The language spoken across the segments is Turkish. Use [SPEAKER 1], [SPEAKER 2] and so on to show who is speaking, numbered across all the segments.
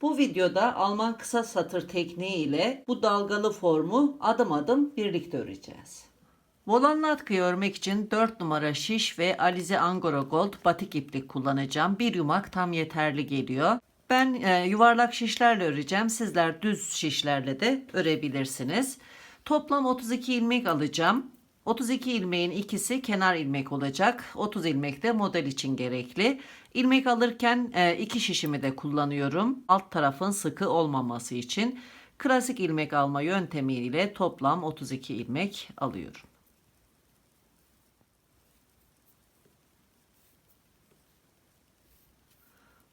[SPEAKER 1] Bu videoda Alman kısa satır tekniği ile bu dalgalı formu adım adım birlikte öreceğiz. Volanlı atkıyı örmek için 4 numara şiş ve Alize Angora Gold batik iplik kullanacağım. Bir yumak tam yeterli geliyor. Ben yuvarlak şişlerle öreceğim. Sizler düz şişlerle de örebilirsiniz. Toplam 32 ilmek alacağım. 32 ilmeğin ikisi kenar ilmek olacak. 30 ilmek de model için gerekli. İlmek alırken iki şişimi de kullanıyorum. Alt tarafın sıkı olmaması için. Klasik ilmek alma yöntemiyle toplam 32 ilmek alıyorum.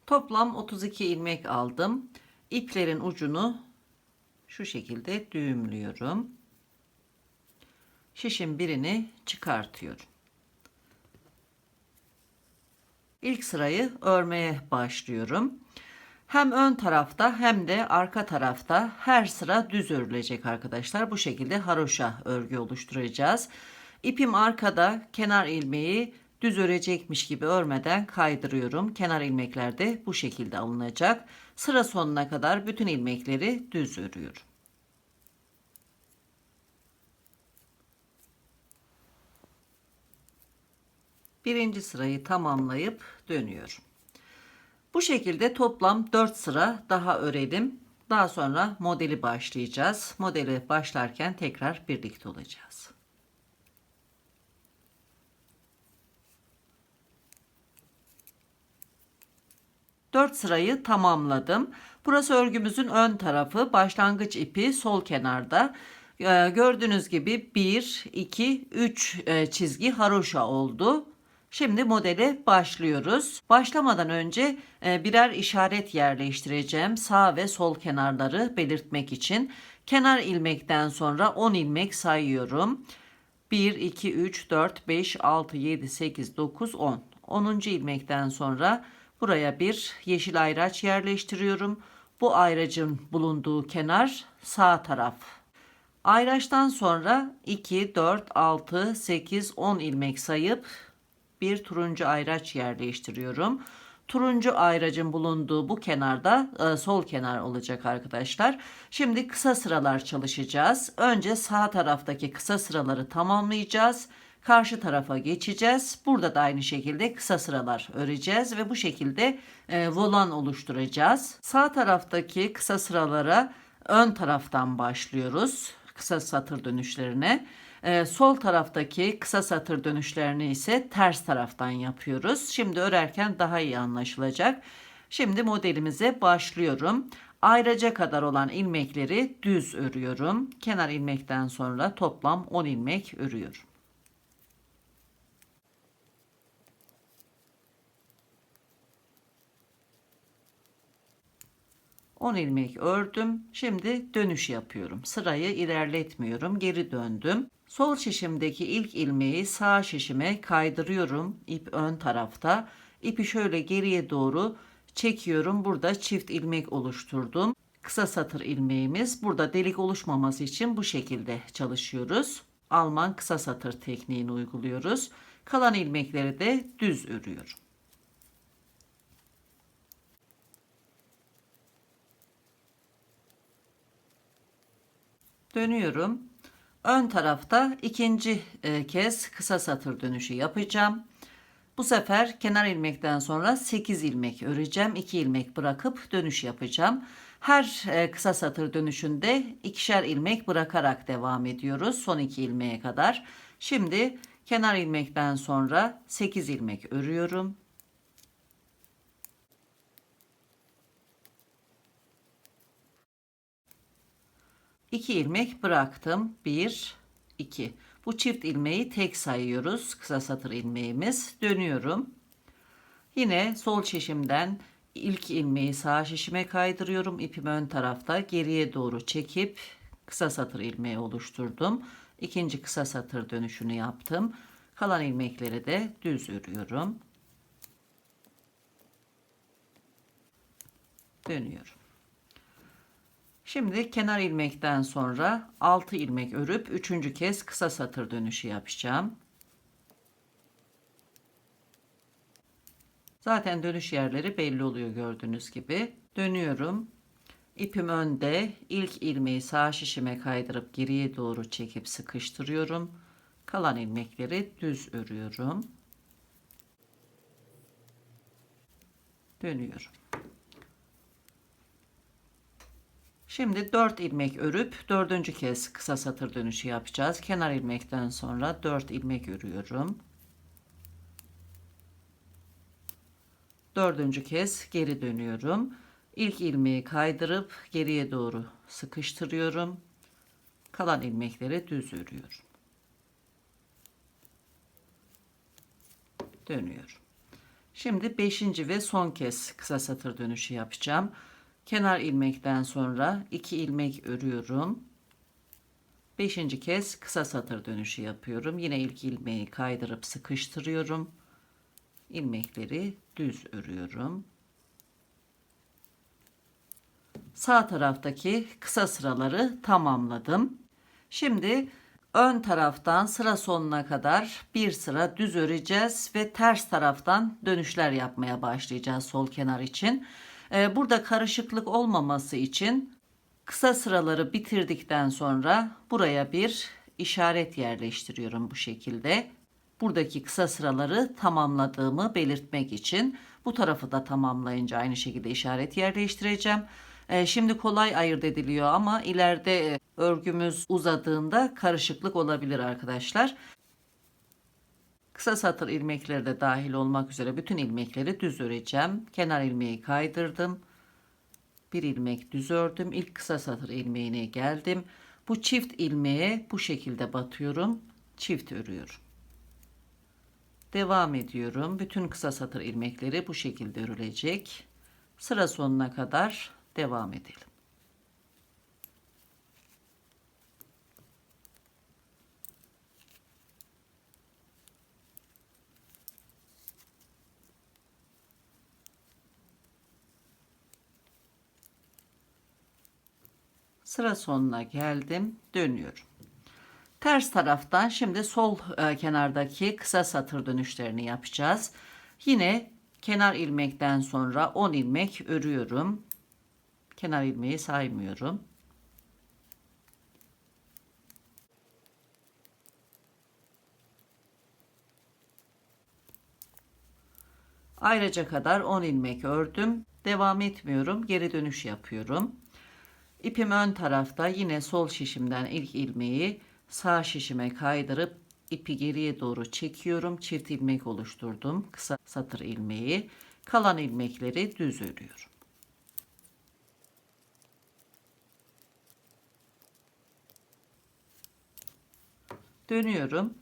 [SPEAKER 1] Toplam 32 ilmek aldım. İplerin ucunu şu şekilde düğümlüyorum. Şişin birini çıkartıyorum. İlk sırayı örmeye başlıyorum. Hem ön tarafta hem de arka tarafta her sıra düz örülecek arkadaşlar. Bu şekilde haroşa örgü oluşturacağız. İpim arkada, kenar ilmeği düz örecekmiş gibi örmeden kaydırıyorum. Kenar ilmekler de bu şekilde alınacak. Sıra sonuna kadar bütün ilmekleri düz örüyorum. Birinci sırayı tamamlayıp dönüyorum. Bu şekilde toplam 4 sıra daha örelim. Daha sonra modeli başlayacağız. Modeli başlarken tekrar birlikte olacağız. Dört sırayı tamamladım. Burası örgümüzün ön tarafı. Başlangıç ipi sol kenarda. Gördüğünüz gibi 1, 2, 3 çizgi haroşa oldu. Şimdi modele başlıyoruz. Başlamadan önce birer işaret yerleştireceğim. Sağ ve sol kenarları belirtmek için. Kenar ilmekten sonra 10 ilmek sayıyorum. 1, 2, 3, 4, 5, 6, 7, 8, 9, 10. 10. ilmekten sonra buraya bir yeşil ayraç yerleştiriyorum. Bu ayracın bulunduğu kenar sağ taraf. Ayraçtan sonra 2, 4, 6, 8, 10 ilmek sayıp bir turuncu ayraç yerleştiriyorum. Turuncu ayracın bulunduğu bu kenarda sol kenar olacak arkadaşlar. Şimdi kısa sıralar çalışacağız. Önce sağ taraftaki kısa sıraları tamamlayacağız. Karşı tarafa geçeceğiz. Burada da aynı şekilde kısa sıralar öreceğiz ve bu şekilde volan oluşturacağız. Sağ taraftaki kısa sıralara ön taraftan başlıyoruz. Kısa satır dönüşlerine. Sol taraftaki kısa satır dönüşlerini ise ters taraftan yapıyoruz. Şimdi örerken daha iyi anlaşılacak. Şimdi modelimize başlıyorum. Ayraca kadar olan ilmekleri düz örüyorum. Kenar ilmekten sonra toplam 10 ilmek örüyorum. On ilmek ördüm. Şimdi dönüş yapıyorum. Sırayı ilerletmiyorum. Geri döndüm. Sol şişimdeki ilk ilmeği sağ şişime kaydırıyorum. İp ön tarafta. İpi şöyle geriye doğru çekiyorum. Burada çift ilmek oluşturdum. Kısa satır ilmeğimiz. Burada delik oluşmaması için bu şekilde çalışıyoruz. Alman kısa satır tekniğini uyguluyoruz. Kalan ilmekleri de düz örüyorum. Dönüyorum. Ön tarafta ikinci kez kısa satır dönüşü yapacağım. Bu sefer kenar ilmekten sonra 8 ilmek öreceğim. 2 ilmek bırakıp dönüş yapacağım. Her kısa satır dönüşünde ikişer ilmek bırakarak devam ediyoruz. Son 2 ilmeğe kadar. Şimdi kenar ilmekten sonra 8 ilmek örüyorum. 2 ilmek bıraktım. 1, 2. Bu çift ilmeği tek sayıyoruz. Kısa satır ilmeğimiz. Dönüyorum. Yine sol şişimden ilk ilmeği sağ şişime kaydırıyorum. İpim ön tarafta geriye doğru çekip kısa satır ilmeği oluşturdum. İkinci kısa satır dönüşünü yaptım. Kalan ilmekleri de düz örüyorum. Dönüyorum. Şimdi kenar ilmekten sonra 6 ilmek örüp 3. kez kısa satır dönüşü yapacağım. Zaten dönüş yerleri belli oluyor gördüğünüz gibi. Dönüyorum. İpim önde. İlk ilmeği sağ şişime kaydırıp geriye doğru çekip sıkıştırıyorum. Kalan ilmekleri düz örüyorum. Dönüyorum. Şimdi 4 ilmek örüp dördüncü kez kısa satır dönüşü yapacağız. Kenar ilmekten sonra 4 ilmek örüyorum. Dördüncü kez geri dönüyorum. İlk ilmeği kaydırıp geriye doğru sıkıştırıyorum. Kalan ilmekleri düz örüyorum. Dönüyorum. Şimdi 5. ve son kez kısa satır dönüşü yapacağım. Kenar ilmekten sonra 2 ilmek örüyorum. 5. kez kısa satır dönüşü yapıyorum. Yine ilk ilmeği kaydırıp sıkıştırıyorum. İlmekleri düz örüyorum. Sağ taraftaki kısa sıraları tamamladım. Şimdi ön taraftan sıra sonuna kadar bir sıra düz öreceğiz ve ters taraftan dönüşler yapmaya başlayacağız sol kenar için. Burada karışıklık olmaması için kısa sıraları bitirdikten sonra buraya bir işaret yerleştiriyorum bu şekilde. Buradaki kısa sıraları tamamladığımı belirtmek için bu tarafı da tamamlayınca aynı şekilde işaret yerleştireceğim. Şimdi kolay ayırt ediliyor ama ileride örgümüz uzadığında karışıklık olabilir arkadaşlar. Kısa satır ilmekleri de dahil olmak üzere bütün ilmekleri düz öreceğim. Kenar ilmeği kaydırdım. Bir ilmek düz ördüm. İlk kısa satır ilmeğine geldim. Bu çift ilmeğe bu şekilde batıyorum. Çift örüyorum. Devam ediyorum. Bütün kısa satır ilmekleri bu şekilde örülecek. Sıra sonuna kadar devam edelim. Sıra sonuna geldim. Dönüyorum. Ters taraftan şimdi sol kenardaki kısa satır dönüşlerini yapacağız. Yine kenar ilmekten sonra 10 ilmek örüyorum. Kenar ilmeği saymıyorum. Ayrıca kadar 10 ilmek ördüm. Devam etmiyorum. Geri dönüş yapıyorum. İpim ön tarafta, yine sol şişimden ilk ilmeği sağ şişime kaydırıp ipi geriye doğru çekiyorum. Çift ilmek oluşturdum. Kısa satır ilmeği. Kalan ilmekleri düz örüyorum. Dönüyorum.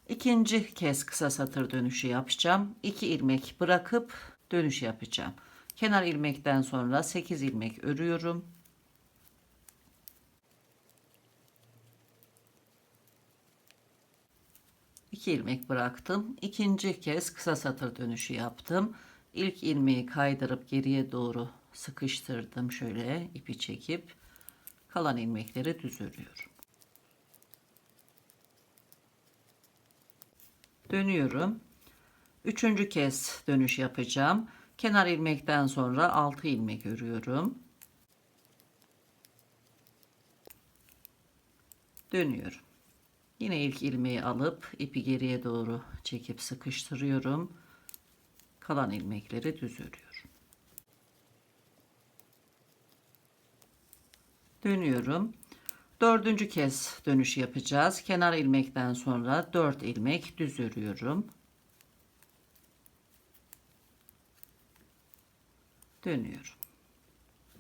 [SPEAKER 1] İkinci kez kısa satır dönüşü yapacağım. 2 ilmek bırakıp dönüş yapacağım. Kenar ilmekten sonra 8 ilmek örüyorum. İki ilmek bıraktım. İkinci kez kısa satır dönüşü yaptım. İlk ilmeği kaydırıp geriye doğru sıkıştırdım. Şöyle ipi çekip kalan ilmekleri düz örüyorum. Dönüyorum. Üçüncü kez dönüş yapacağım. Kenar ilmekten sonra 6 ilmek örüyorum. Dönüyorum. Yine ilk ilmeği alıp ipi geriye doğru çekip sıkıştırıyorum. Kalan ilmekleri düz örüyorum. Dönüyorum. Dördüncü kez dönüş yapacağız. Kenar ilmekten sonra 4 ilmek düz örüyorum. Dönüyorum.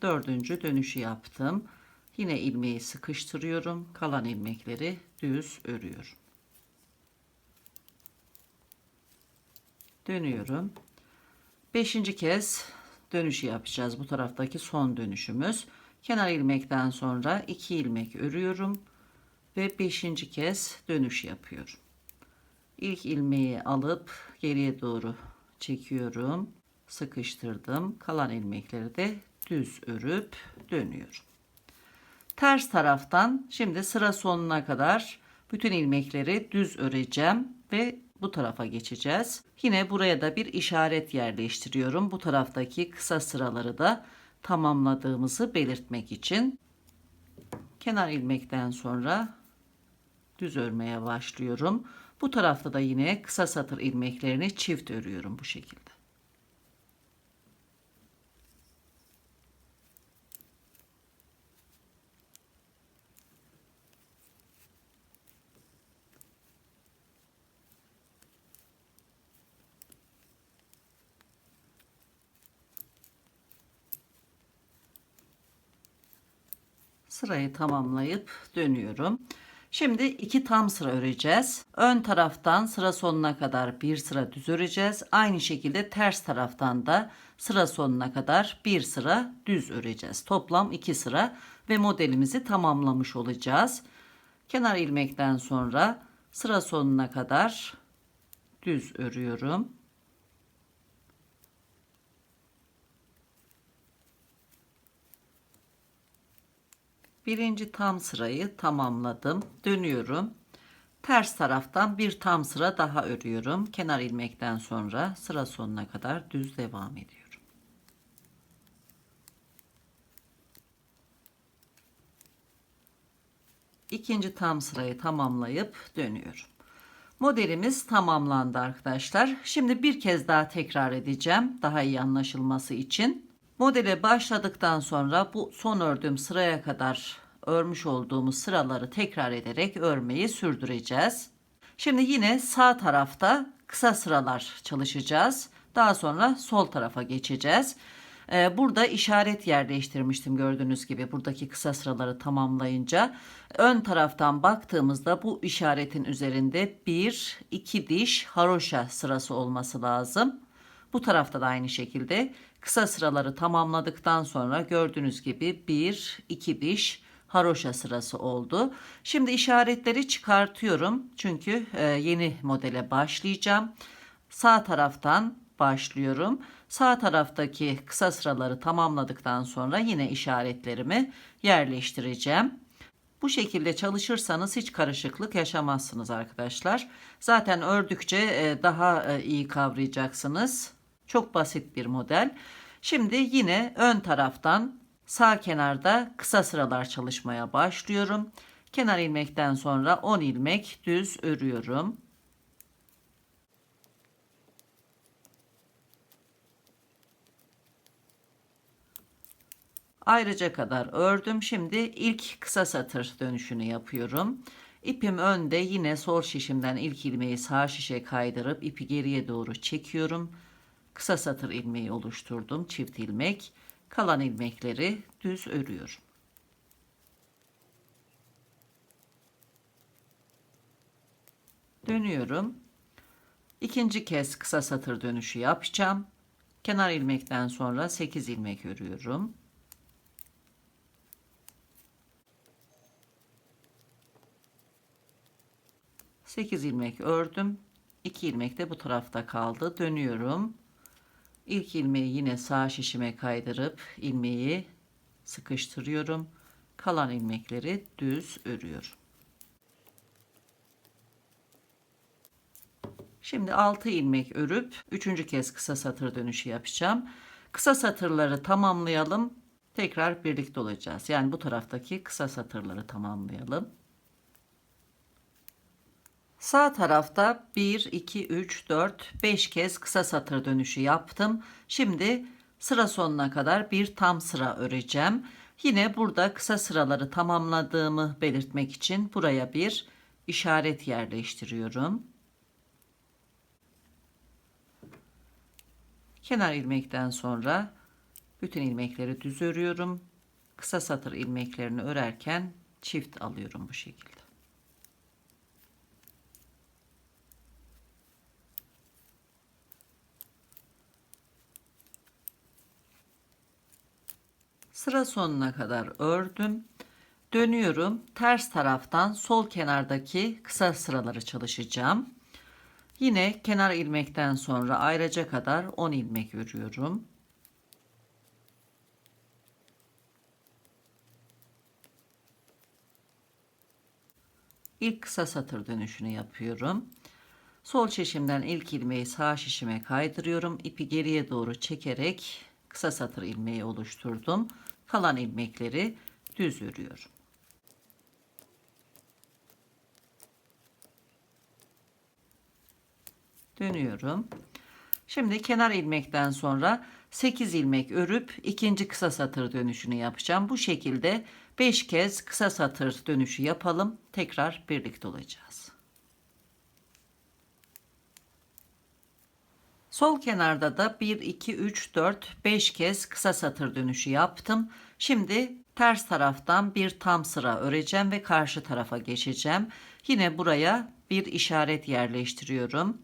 [SPEAKER 1] Dördüncü dönüşü yaptım. Yine ilmeği sıkıştırıyorum. Kalan ilmekleri düz örüyorum. Dönüyorum. Beşinci kez dönüşü yapacağız. Bu taraftaki son dönüşümüz. Kenar ilmekten sonra 2 ilmek örüyorum ve 5. kez dönüş yapıyorum. İlk ilmeği alıp geriye doğru çekiyorum. Sıkıştırdım. Kalan ilmekleri de düz örüp dönüyorum. Ters taraftan şimdi sıra sonuna kadar bütün ilmekleri düz öreceğim ve bu tarafa geçeceğiz. Yine buraya da bir işaret yerleştiriyorum. Bu taraftaki kısa sıraları da tamamladığımızı belirtmek için. Kenar ilmekten sonra düz örmeye başlıyorum. Bu tarafta da yine kısa satır ilmeklerini çift örüyorum bu şekilde. Sırayı tamamlayıp dönüyorum. Şimdi 2 tam sıra öreceğiz. Ön taraftan sıra sonuna kadar bir sıra düz öreceğiz. Aynı şekilde ters taraftan da sıra sonuna kadar bir sıra düz öreceğiz. Toplam 2 sıra ve modelimizi tamamlamış olacağız. Kenar ilmekten sonra sıra sonuna kadar düz örüyorum. Birinci tam sırayı tamamladım. Dönüyorum. Ters taraftan bir tam sıra daha örüyorum. Kenar ilmekten sonra sıra sonuna kadar düz devam ediyorum. İkinci tam sırayı tamamlayıp dönüyorum. Modelimiz tamamlandı arkadaşlar. Şimdi bir kez daha tekrar edeceğim daha iyi anlaşılması için. Modele başladıktan sonra bu son ördüğüm sıraya kadar örmüş olduğumuz sıraları tekrar ederek örmeyi sürdüreceğiz. Şimdi yine sağ tarafta kısa sıralar çalışacağız. Daha sonra sol tarafa geçeceğiz. Burada işaret yerleştirmiştim gördüğünüz gibi buradaki kısa sıraları tamamlayınca. Ön taraftan baktığımızda bu işaretin üzerinde 1-2 diş haroşa sırası olması lazım. Bu tarafta da aynı şekilde kısa sıraları tamamladıktan sonra gördüğünüz gibi 1-2 diş haroşa sırası oldu. Şimdi işaretleri çıkartıyorum. Çünkü yeni modele başlayacağım. Sağ taraftan başlıyorum. Sağ taraftaki kısa sıraları tamamladıktan sonra yine işaretlerimi yerleştireceğim. Bu şekilde çalışırsanız hiç karışıklık yaşamazsınız arkadaşlar. Zaten ördükçe daha iyi kavrayacaksınız. Çok basit bir model. Şimdi yine ön taraftan sağ kenarda kısa sıralar çalışmaya başlıyorum. Kenar ilmekten sonra 10 ilmek düz örüyorum. Ayrıca kadar ördüm. Şimdi ilk kısa satır dönüşünü yapıyorum. İpim önde, yine sol şişimden ilk ilmeği sağ şişe kaydırıp ipi geriye doğru çekiyorum. Kısa satır ilmeği oluşturdum. Çift ilmek. Kalan ilmekleri düz örüyorum. Dönüyorum. İkinci kez kısa satır dönüşü yapacağım. Kenar ilmekten sonra 8 ilmek örüyorum. Sekiz ilmek ördüm. 2 ilmek de bu tarafta kaldı. Dönüyorum. İlk ilmeği yine sağ şişime kaydırıp ilmeği sıkıştırıyorum. Kalan ilmekleri düz örüyorum. Şimdi 6 ilmek örüp 3. kez kısa satır dönüşü yapacağım. Kısa satırları tamamlayalım. Tekrar birlikte olacağız. Yani bu taraftaki kısa satırları tamamlayalım. Sağ tarafta 1, 2, 3, 4, 5 kez kısa satır dönüşü yaptım. Şimdi sıra sonuna kadar bir tam sıra öreceğim. Yine burada kısa sıraları tamamladığımı belirtmek için buraya bir işaret yerleştiriyorum. Kenar ilmekten sonra bütün ilmekleri düz örüyorum. Kısa satır ilmeklerini örerken çift alıyorum bu şekilde. Sıra sonuna kadar ördüm. Dönüyorum. Ters taraftan sol kenardaki kısa sıraları çalışacağım. Yine kenar ilmekten sonra ayrıca kadar 10 ilmek örüyorum. İlk kısa satır dönüşünü yapıyorum. Sol şişimden ilk ilmeği sağ şişime kaydırıyorum. İpi geriye doğru çekerek kısa satır ilmeği oluşturdum. Kalan ilmekleri düz örüyorum. Dönüyorum. Şimdi kenar ilmekten sonra 8 ilmek örüp ikinci kısa satır dönüşünü yapacağım. Bu şekilde 5 kez kısa satır dönüşü yapalım. Tekrar birlikte olacağız. Sol kenarda da 1, 2, 3, 4, 5 kez kısa satır dönüşü yaptım. Şimdi ters taraftan bir tam sıra öreceğim ve karşı tarafa geçeceğim. Yine buraya bir işaret yerleştiriyorum.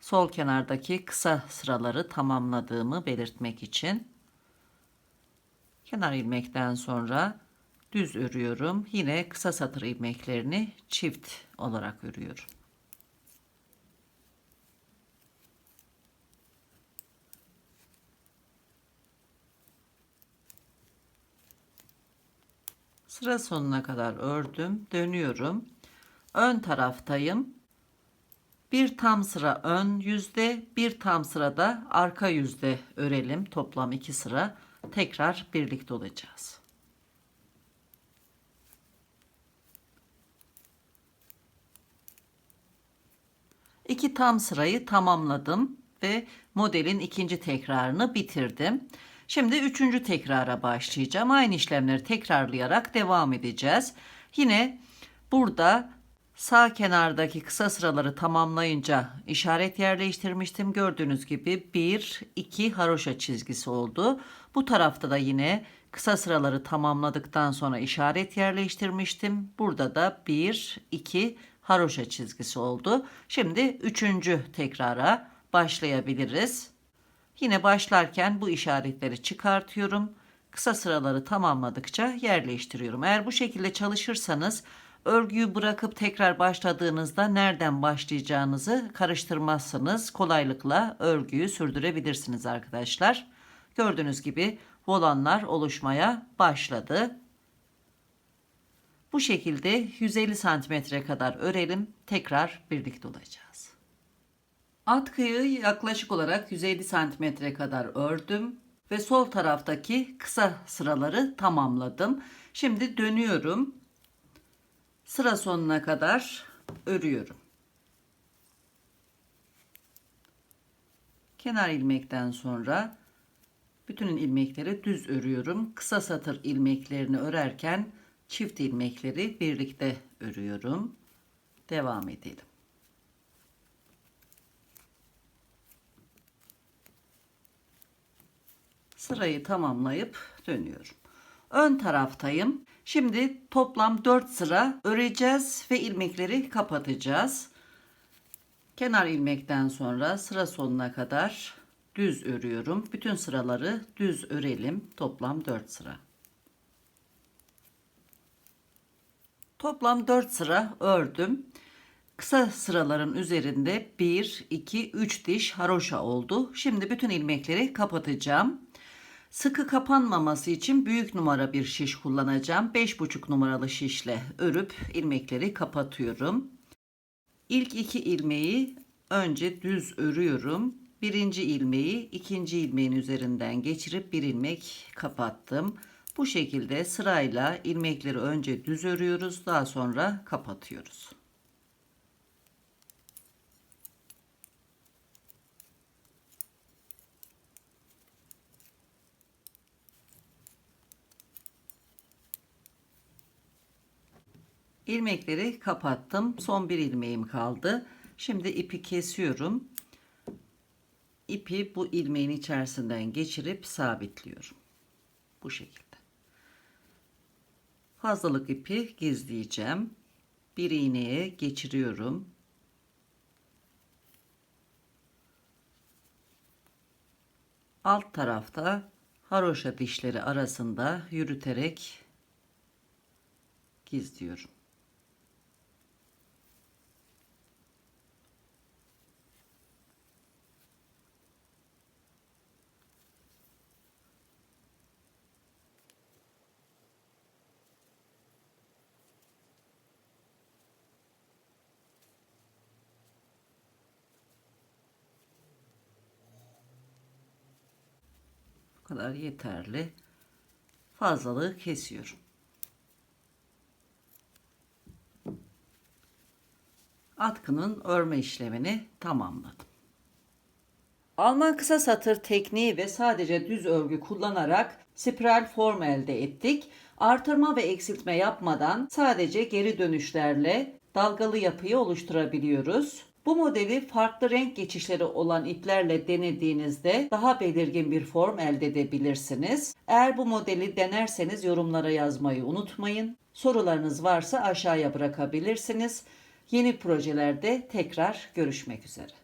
[SPEAKER 1] Sol kenardaki kısa sıraları tamamladığımı belirtmek için. Kenar ilmekten sonra düz örüyorum. Yine kısa satır ilmeklerini çift olarak örüyorum. Sıra sonuna kadar ördüm. Dönüyorum. Ön taraftayım. Bir tam sıra ön yüzde, bir tam sırada arka yüzde örelim. Toplam 2 sıra. Tekrar birlikte olacağız. İki tam sırayı tamamladım ve modelin ikinci tekrarını bitirdim. Şimdi üçüncü tekrara başlayacağım. Aynı işlemleri tekrarlayarak devam edeceğiz. Yine burada sağ kenardaki kısa sıraları tamamlayınca işaret yerleştirmiştim. Gördüğünüz gibi 1, 2 haroşa çizgisi oldu. Bu tarafta da yine kısa sıraları tamamladıktan sonra işaret yerleştirmiştim. Burada da 1, 2 haroşa çizgisi oldu. Şimdi üçüncü tekrara başlayabiliriz. Yine başlarken bu işaretleri çıkartıyorum. Kısa sıraları tamamladıkça yerleştiriyorum. Eğer bu şekilde çalışırsanız örgüyü bırakıp tekrar başladığınızda nereden başlayacağınızı karıştırmazsınız. Kolaylıkla örgüyü sürdürebilirsiniz arkadaşlar. Gördüğünüz gibi volanlar oluşmaya başladı. Bu şekilde 150 santimetre kadar örelim. Tekrar birlikte olacağız. Atkıyı yaklaşık olarak 150 santimetre kadar ördüm ve sol taraftaki kısa sıraları tamamladım. Şimdi dönüyorum. Sıra sonuna kadar örüyorum. Kenar ilmekten sonra bütün ilmekleri düz örüyorum. Kısa satır ilmeklerini örerken çift ilmekleri birlikte örüyorum. Devam edelim. Sırayı tamamlayıp dönüyorum. Ön taraftayım. Şimdi toplam 4 sıra öreceğiz ve ilmekleri kapatacağız. Kenar ilmekten sonra sıra sonuna kadar düz örüyorum. Bütün sıraları düz örelim. Toplam 4 sıra. Toplam 4 sıra ördüm. Kısa sıraların üzerinde 1, 2, 3 diş haroşa oldu. Şimdi bütün ilmekleri kapatacağım. Sıkı kapanmaması için büyük numara bir şiş kullanacağım. 5,5 numaralı şişle örüp ilmekleri kapatıyorum. İlk 2 ilmeği önce düz örüyorum. Birinci ilmeği ikinci ilmeğin üzerinden geçirip bir ilmek kapattım. Bu şekilde sırayla ilmekleri önce düz örüyoruz, daha sonra kapatıyoruz. İlmekleri kapattım. Son bir ilmeğim kaldı. Şimdi ipi kesiyorum. İpi bu ilmeğin içerisinden geçirip sabitliyorum. Bu şekilde. Fazlalık ipi gizleyeceğim. Bir iğneye geçiriyorum. Alt tarafta haroşa dişleri arasında yürüterek gizliyorum. Bu kadar yeterli. Fazlalığı kesiyorum. Atkının örme işlemini tamamladım. Alman kısa satır tekniği ve sadece düz örgü kullanarak spiral form elde ettik. Artırma ve eksiltme yapmadan sadece geri dönüşlerle dalgalı yapıyı oluşturabiliyoruz. Bu modeli farklı renk geçişleri olan iplerle denediğinizde daha belirgin bir form elde edebilirsiniz. Eğer bu modeli denerseniz yorumlara yazmayı unutmayın. Sorularınız varsa aşağıya bırakabilirsiniz. Yeni projelerde tekrar görüşmek üzere.